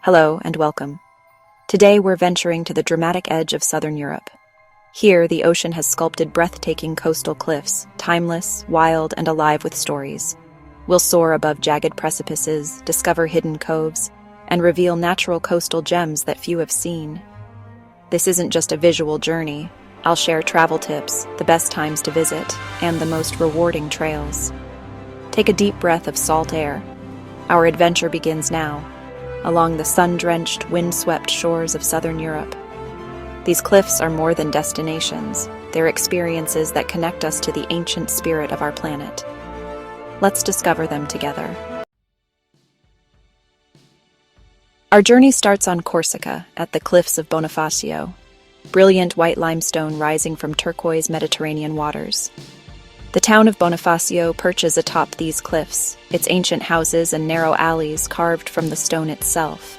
Hello and welcome. Today we're venturing to the dramatic edge of southern Europe. Here, the ocean has sculpted breathtaking coastal cliffs, timeless, wild, and alive with stories. We'll soar above jagged precipices, discover hidden coves, and reveal natural coastal gems that few have seen. This isn't just a visual journey. I'll share travel tips, the best times to visit, and the most rewarding trails. Take a deep breath of salt air. Our adventure begins now, along the sun-drenched, wind-swept shores of southern Europe. These cliffs are more than destinations. They're experiences that connect us to the ancient spirit of our planet. Let's discover them together. Our journey starts on Corsica, at the cliffs of Bonafasio, brilliant white limestone rising from turquoise Mediterranean waters. The town of Bonafasio perches atop these cliffs, its ancient houses and narrow alleys carved from the stone itself.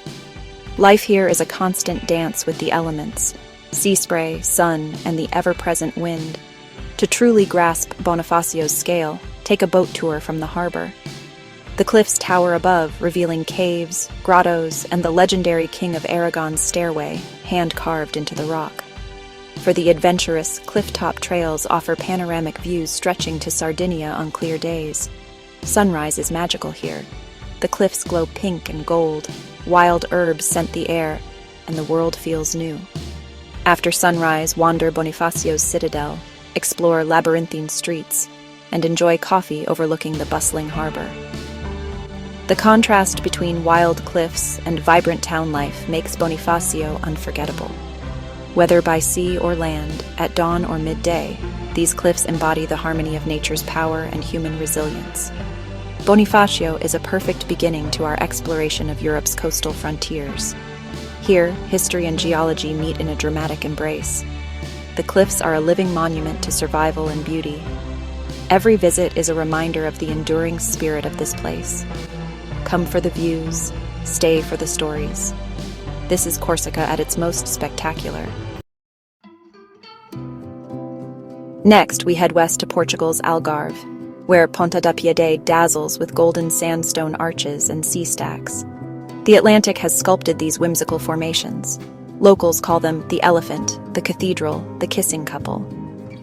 Life here is a constant dance with the elements, sea spray, sun, and the ever-present wind. To truly grasp Bonafasio's scale, take a boat tour from the harbor. The cliffs tower above, revealing caves, grottoes, and the legendary King of Aragon's stairway, hand-carved into the rock. For the adventurous, cliff-top trails offer panoramic views stretching to Sardinia on clear days. Sunrise is magical here. The cliffs glow pink and gold, wild herbs scent the air, and the world feels new. After sunrise, wander Bonafasio's citadel, explore labyrinthine streets, and enjoy coffee overlooking the bustling harbor. The contrast between wild cliffs and vibrant town life makes Bonafasio unforgettable. Whether by sea or land, at dawn or midday, these cliffs embody the harmony of nature's power and human resilience. Bonafasio is a perfect beginning to our exploration of Europe's coastal frontiers. Here, history and geology meet in a dramatic embrace. The cliffs are a living monument to survival and beauty. Every visit is a reminder of the enduring spirit of this place. Come for the views, stay for the stories. This is Corsica at its most spectacular. Next, we head west to Portugal's Algarve, where Ponta Piadad dazzles with golden sandstone arches and sea stacks. The Atlantic has sculpted these whimsical formations. Locals call them the elephant, the cathedral, the kissing couple.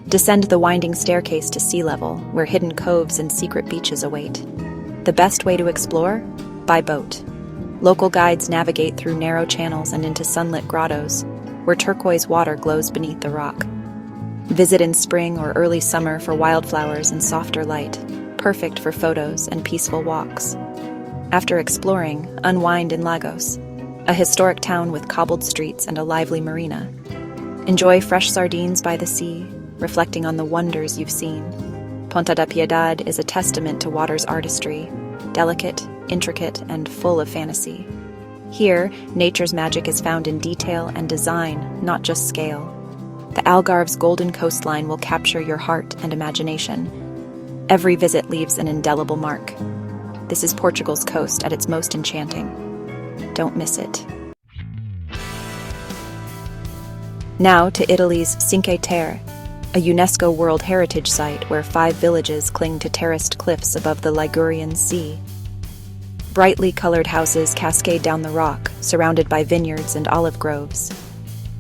Descend the winding staircase to sea level, where hidden coves and secret beaches await. The best way to explore? By boat. Local guides navigate through narrow channels and into sunlit grottoes, where turquoise water glows beneath the rock. Visit in spring or early summer for wildflowers and softer light, perfect for photos and peaceful walks. After exploring, unwind in Lagos, a historic town with cobbled streets and a lively marina. Enjoy fresh sardines by the sea, reflecting on the wonders you've seen. Ponta Piadad is a testament to water's artistry, delicate, intricate, and full of fantasy. Here, nature's magic is found in detail and design, not just scale. The Algarve's golden coastline will capture your heart and imagination. Every visit leaves an indelible mark. This is Portugal's coast at its most enchanting. Don't miss it. Now to Italy's Cinque Terre, a UNESCO World Heritage Site where 5 villages cling to terraced cliffs above the Ligurian Sea. Brightly colored houses cascade down the rock, surrounded by vineyards and olive groves.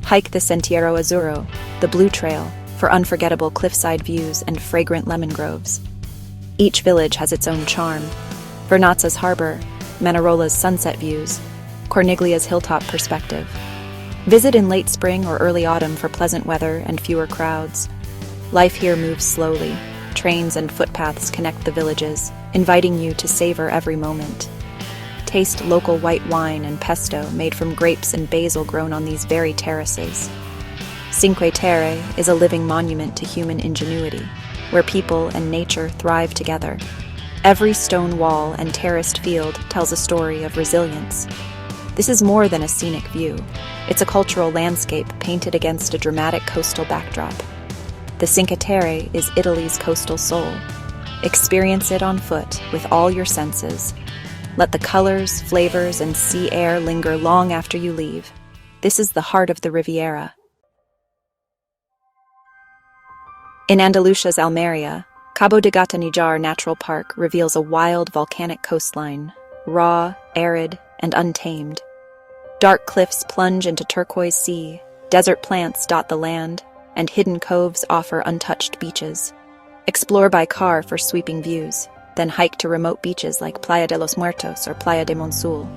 Hike the Sentiero Azzurro, the Blue Trail, for unforgettable cliffside views and fragrant lemon groves. Each village has its own charm. Vernazza's harbor, Manarola's sunset views, Corniglia's hilltop perspective. Visit in late spring or early autumn for pleasant weather and fewer crowds. Life here moves slowly. Trains and footpaths connect the villages, inviting you to savor every moment. Taste local white wine and pesto made from grapes and basil grown on these very terraces. Cinque Terre is a living monument to human ingenuity, where people and nature thrive together. Every stone wall and terraced field tells a story of resilience. This is more than a scenic view. It's a cultural landscape painted against a dramatic coastal backdrop. The Cinque Terre is Italy's coastal soul. Experience it on foot with all your senses. Let the colors, flavors, and sea air linger long after you leave. This is the heart of the Riviera. In Andalusia's Almeria, Cabo de Gata Níjar Natural Park reveals a wild volcanic coastline, raw, arid, and untamed. Dark cliffs plunge into turquoise sea, desert plants dot the land, and hidden coves offer untouched beaches. Explore by car for sweeping views, then hike to remote beaches like Playa de los Muertos or Playa de Monsul.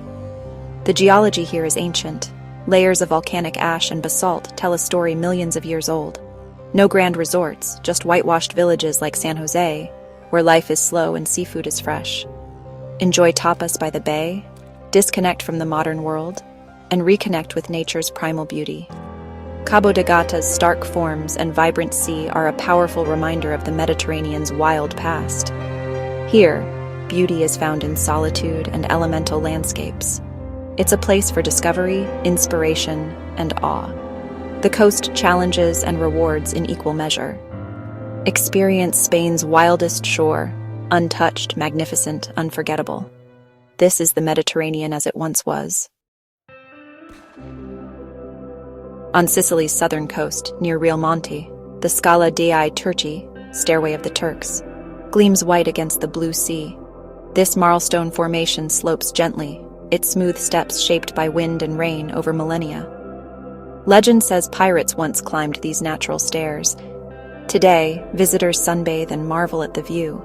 The geology here is ancient. Layers of volcanic ash and basalt tell a story millions of years old. No grand resorts, just whitewashed villages like San Jose, where life is slow and seafood is fresh. Enjoy tapas by the bay, disconnect from the modern world, and reconnect with nature's primal beauty. Cabo de Gata's stark forms and vibrant sea are a powerful reminder of the Mediterranean's wild past. Here, beauty is found in solitude and elemental landscapes. It's a place for discovery, inspiration, and awe. The coast challenges and rewards in equal measure. Experience Spain's wildest shore, untouched, magnificent, unforgettable. This is the Mediterranean as it once was. On Sicily's southern coast, near Real Monte, the Scala dei Turchi, Stairway of the Turks, gleams white against the blue sea. This marlstone formation slopes gently, its smooth steps shaped by wind and rain over millennia. Legend says pirates once climbed these natural stairs. Today, visitors sunbathe and marvel at the view.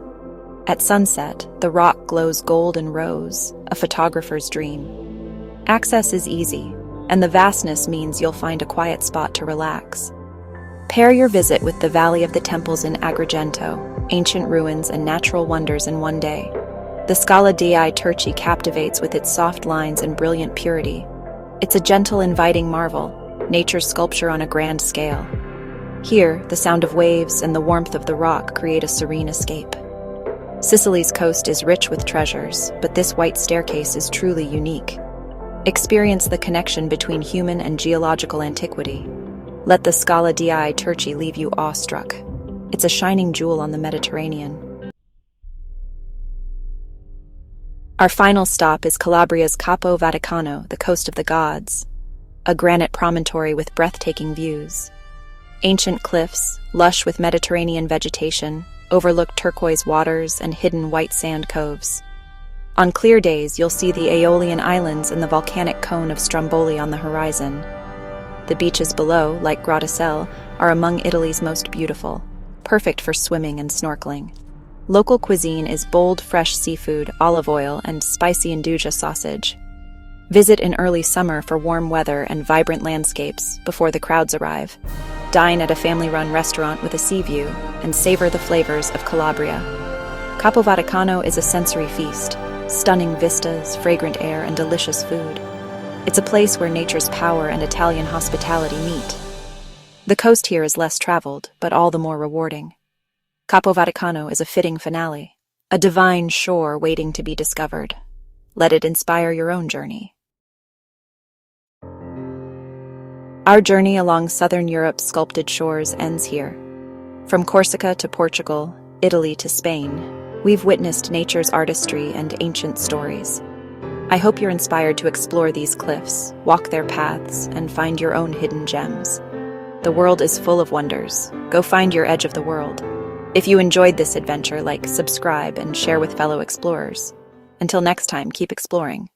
At sunset, the rock glows gold and rose, a photographer's dream. Access is easy, and the vastness means you'll find a quiet spot to relax. Pair your visit with the Valley of the Temples in Agrigento, ancient ruins and natural wonders in one day. The Scala dei Turchi captivates with its soft lines and brilliant purity. It's a gentle, inviting marvel, nature's sculpture on a grand scale. Here, the sound of waves and the warmth of the rock create a serene escape. Sicily's coast is rich with treasures, but this white staircase is truly unique. Experience the connection between human and geological antiquity. Let the Scala dei Turchi leave you awestruck. It's a shining jewel on the Mediterranean. Our final stop is Calabria's Capo Vaticano, the coast of the gods, a granite promontory with breathtaking views. Ancient cliffs, lush with Mediterranean vegetation, overlook turquoise waters and hidden white sand coves. On clear days, you'll see the Aeolian Islands and the volcanic cone of Stromboli on the horizon. The beaches below, like grottoes, are among Italy's most beautiful, perfect for swimming and snorkeling. Local cuisine is bold, fresh seafood, olive oil, and spicy Induja sausage. Visit in early summer for warm weather and vibrant landscapes before the crowds arrive. Dine at a family-run restaurant with a sea view and savor the flavors of Calabria. Capo Vaticano is a sensory feast. Stunning vistas, fragrant air, and delicious food. It's a place where nature's power and Italian hospitality meet. The coast here is less traveled, but all the more rewarding. Capo Vaticano is a fitting finale, a divine shore waiting to be discovered. Let it inspire your own journey. Our journey along southern Europe's sculpted shores ends here. From Corsica to Portugal, Italy to Spain, we've witnessed nature's artistry and ancient stories. I hope you're inspired to explore these cliffs, walk their paths, and find your own hidden gems. The world is full of wonders. Go find your edge of the world. If you enjoyed this adventure, like, subscribe, and share with fellow explorers. Until next time, keep exploring.